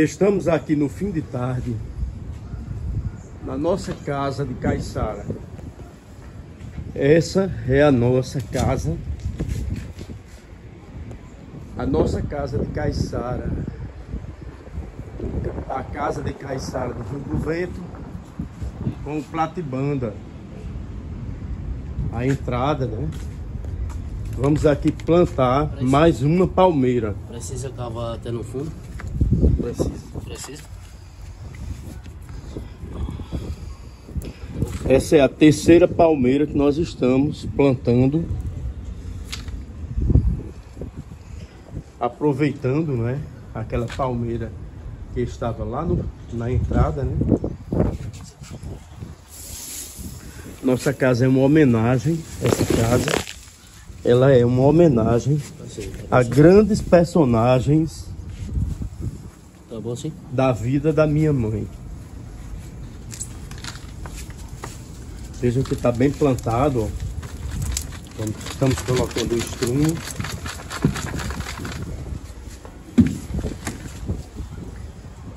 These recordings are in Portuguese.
Estamos aqui no fim de tarde, na nossa casa de Caiçara. Essa é a nossa casa. A nossa casa de Caiçara. A casa de Caiçara do Rio do Vento, com o platibanda. A entrada, né? Vamos aqui plantar mais uma palmeira. Precisa cavar até no fundo? Precisa. Essa é a terceira palmeira que nós estamos plantando. Aproveitando, né? Aquela palmeira que estava lá na entrada, né? Nossa casa é uma homenagem. Essa casa, ela é uma homenagem a grandes personagens da vida da minha mãe. Vejam que está bem plantado, ó. Estamos colocando o estrumo.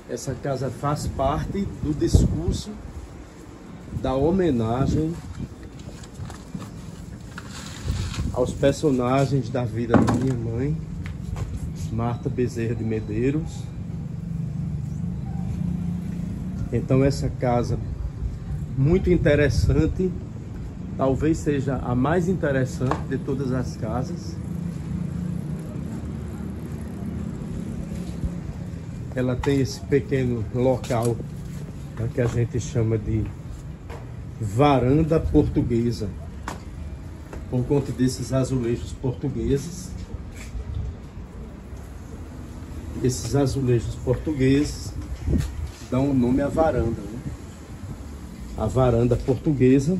Essa casa faz parte do discurso da homenagem aos personagens da vida da minha mãe, Marta Bezerra de Medeiros. Então essa casa muito interessante, talvez seja a mais interessante de todas as casas. Ela tem esse pequeno local, né, que a gente chama de varanda portuguesa, por conta desses azulejos portugueses. Esses azulejos portugueses dão o nome à varanda, né? A varanda portuguesa.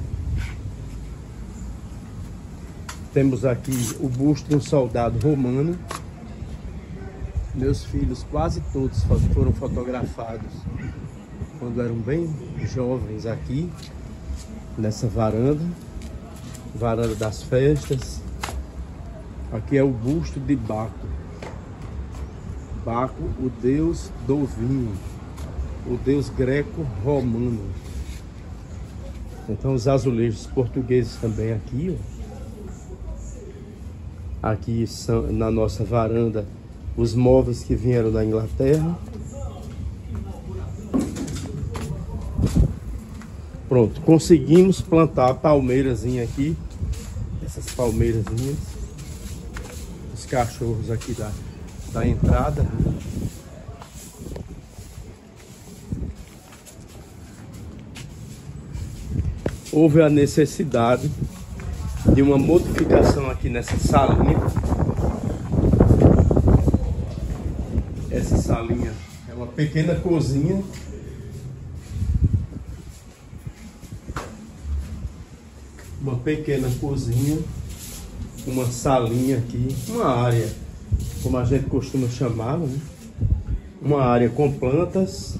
Temos aqui o busto de um soldado romano. Meus filhos quase todos foram fotografados quando eram bem jovens aqui, nessa varanda das festas. Aqui é o busto de Baco. Baco, o deus do vinho, o deus greco-romano. Então os azulejos portugueses também aqui, ó. Aqui são, na nossa varanda, os móveis que vieram da Inglaterra. Pronto, conseguimos plantar a palmeirazinha aqui. Essas palmeirazinhas. Os cachorros aqui da entrada. Houve a necessidade de uma modificação aqui nessa salinha. Essa salinha é uma pequena cozinha. Uma pequena cozinha, uma salinha aqui, uma área, como a gente costuma chamar, né? Uma área com plantas.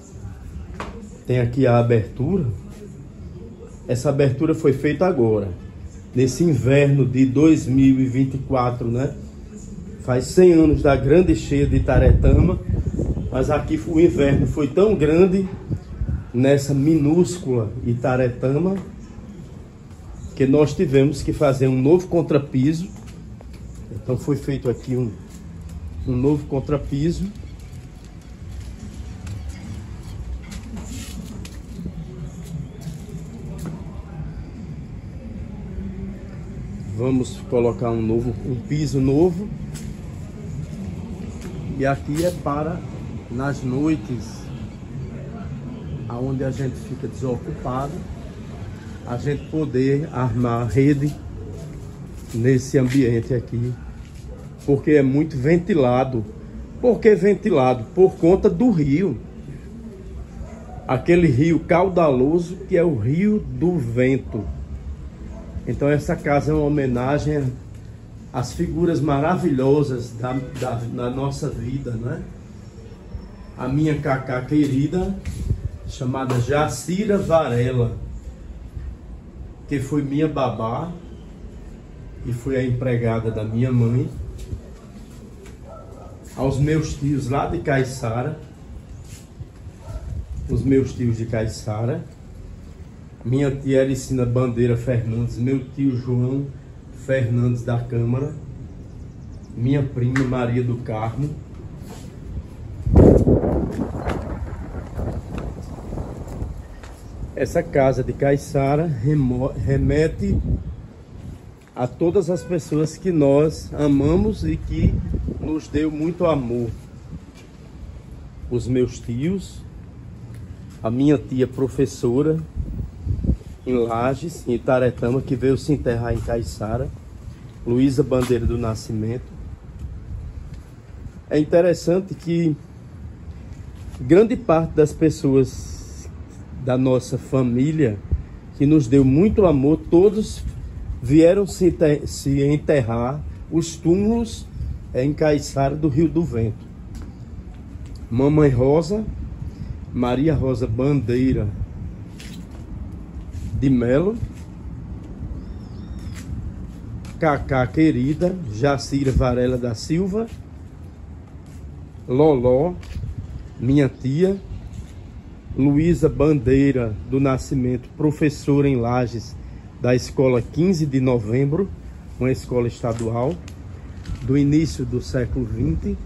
Tem aqui a abertura. Essa abertura foi feita agora, nesse inverno de 2024, né? Faz 100 anos da grande cheia de Itaretama, mas aqui o inverno foi tão grande nessa minúscula Itaretama que nós tivemos que fazer um novo contrapiso. Então foi feito aqui um novo contrapiso. Vamos colocar um piso novo. E aqui é para nas noites aonde a gente fica desocupado, a gente poder armar rede nesse ambiente aqui, porque é muito ventilado. Por que ventilado? Por conta do rio. Aquele rio caudaloso que é o Rio do Vento. Então essa casa é uma homenagem às figuras maravilhosas da nossa vida, né? A minha cacá querida, chamada Jacira Varela, que foi minha babá e foi a empregada da minha mãe. Aos meus tios lá de Caiçara, os meus tios de Caiçara, minha tia Ericina Bandeira Fernandes, meu tio João Fernandes da Câmara, minha prima Maria do Carmo, essa casa de Caiçara remete a todas as pessoas que nós amamos e que nos deu muito amor. Os meus tios, a minha tia professora em Lages, em Itaretama, que veio se enterrar em Caiçara, Luísa Bandeira do Nascimento. É interessante que grande parte das pessoas da nossa família, que nos deu muito amor, todos vieram se enterrar, os túmulos em Caiçara do Rio do Vento. Mamãe Rosa, Maria Rosa Bandeira de Melo, Cacá querida, Jacira Varela da Silva, Loló, minha tia, Luísa Bandeira do Nascimento, professora em Lages da escola 15 de novembro, uma escola estadual do início do século XX.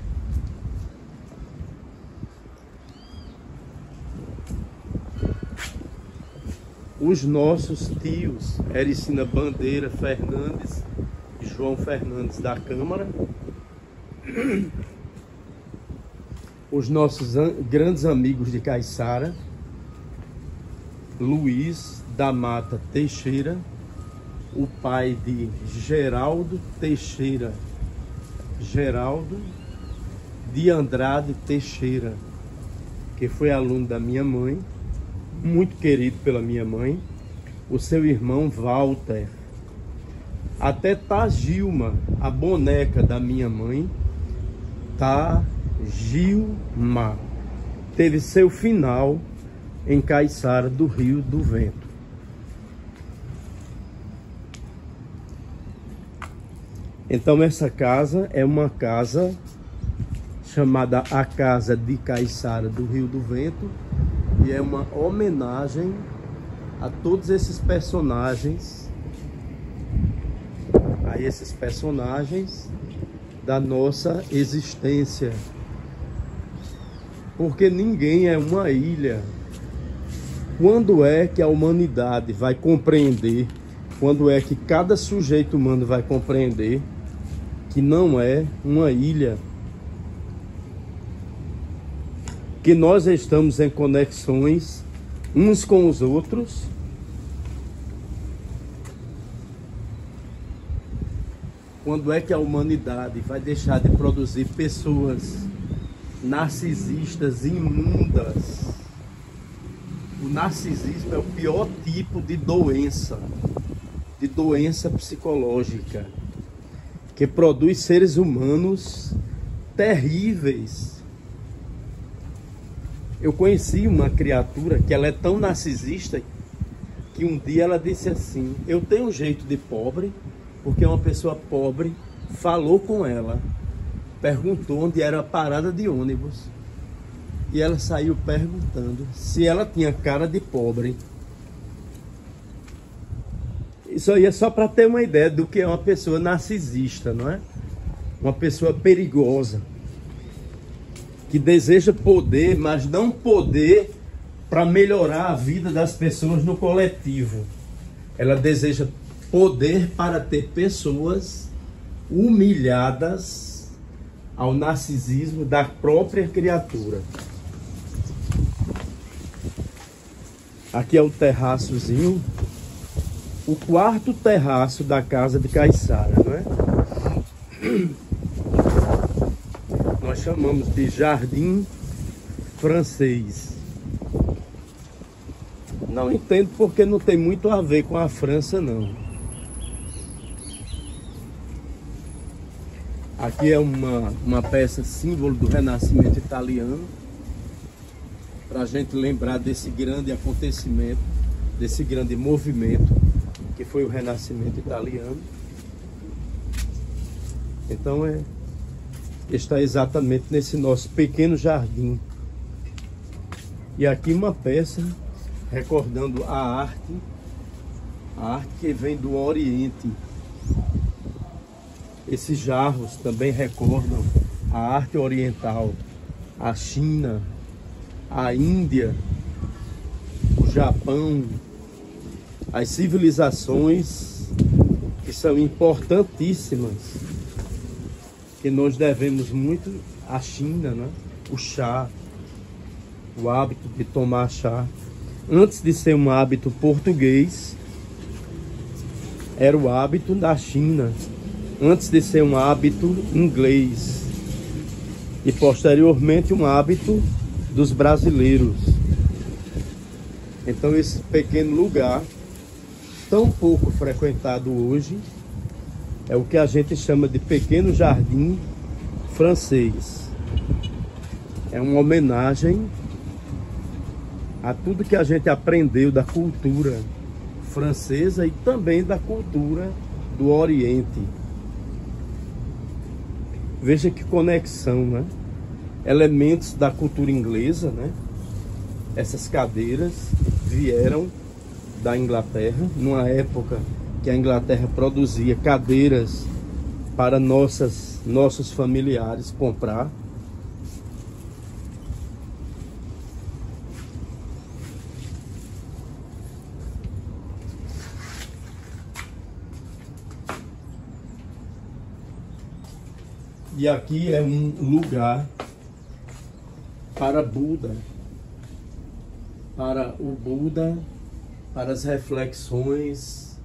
Os nossos tios, Ericina Bandeira Fernandes e João Fernandes da Câmara. Os nossos grandes amigos de Caiçara, Luiz da Mata Teixeira, o pai de Geraldo Teixeira, Geraldo de Andrade Teixeira, que foi aluno da minha mãe, muito querido pela minha mãe, o seu irmão Walter, até Gilma, a boneca da minha mãe, Gilma, teve seu final em Caiçara do Rio do Vento. Então essa casa é uma casa chamada a Casa de Caiçara do Rio do Vento, e é uma homenagem a todos esses personagens, da nossa existência, porque ninguém é uma ilha. Quando é que a humanidade vai compreender, quando é que cada sujeito humano vai compreender que não é uma ilha, que nós estamos em conexões uns com os outros, quando é que a humanidade vai deixar de produzir pessoas narcisistas, imundas? O narcisismo é o pior tipo de doença psicológica, que produz seres humanos terríveis. Eu conheci uma criatura que ela é tão narcisista que um dia ela disse assim: eu tenho um jeito de pobre, porque uma pessoa pobre falou com ela, perguntou onde era a parada de ônibus, e ela saiu perguntando se ela tinha cara de pobre. Isso aí é só para ter uma ideia do que é uma pessoa narcisista, não é? Uma pessoa perigosa, que deseja poder, mas não poder para melhorar a vida das pessoas no coletivo. Ela deseja poder para ter pessoas humilhadas ao narcisismo da própria criatura. Aqui é o terraçozinho, o quarto terraço da casa de Caiçara, não é? Nós chamamos de jardim francês. Não entendo porque não tem muito a ver com a França, não. Aqui é uma peça símbolo do Renascimento italiano, para a gente lembrar desse grande acontecimento, desse grande movimento que foi o Renascimento italiano. Então está exatamente nesse nosso pequeno jardim. E aqui uma peça recordando a arte que vem do Oriente. Esses jarros também recordam a arte oriental, a China, a Índia, o Japão, as civilizações que são importantíssimas, que nós devemos muito à China, né? O chá, o hábito de tomar chá, antes de ser um hábito português, era o hábito da China, antes de ser um hábito inglês e posteriormente um hábito dos brasileiros. Então esse pequeno lugar, tão pouco frequentado hoje, é o que a gente chama de pequeno jardim francês. É uma homenagem a tudo que a gente aprendeu da cultura francesa e também da cultura do Oriente. Veja que conexão, né? Elementos da cultura inglesa, né? Essas cadeiras vieram da Inglaterra, numa época que a Inglaterra produzia cadeiras para nossos familiares comprar. E aqui é um lugar para Buda, para as reflexões,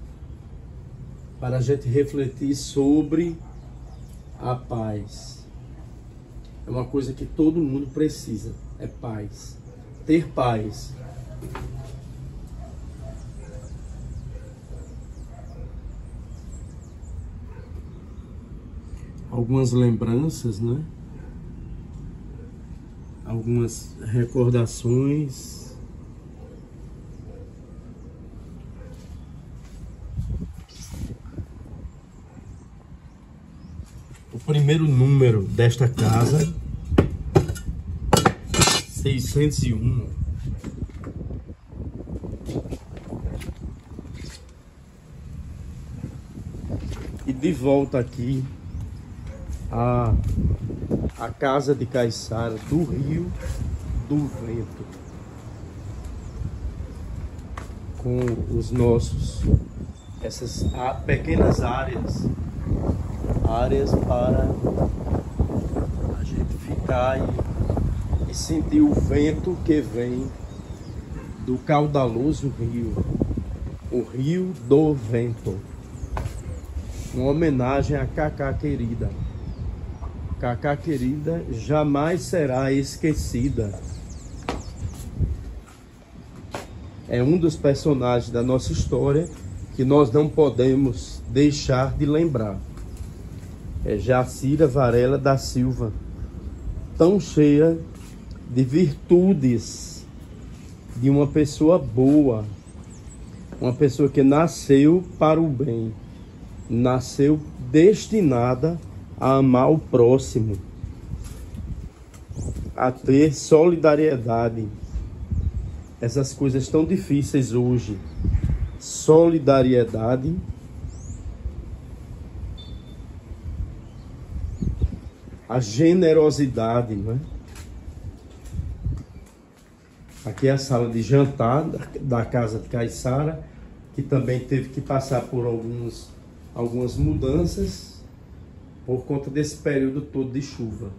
para a gente refletir sobre a paz. É uma coisa que todo mundo precisa, é paz. Ter paz. Algumas lembranças, né? Algumas recordações. O primeiro número desta casa, 601. E de volta aqui a casa de Caiçara, do Rio do Vento, com os essas pequenas áreas para a gente ficar e sentir o vento que vem do caudaloso rio, o Rio do Vento. Uma homenagem a Cacá querida. Cacá querida jamais será esquecida. É um dos personagens da nossa história que nós não podemos deixar de lembrar. É Jacira Varela da Silva, tão cheia de virtudes, de uma pessoa boa, uma pessoa que nasceu para o bem, nasceu destinada a amar o próximo, a ter solidariedade. Essas coisas tão difíceis hoje. Solidariedade, a generosidade, né? Aqui é a sala de jantar da casa de Caiçara, que também teve que passar por algumas mudanças por conta desse período todo de chuva.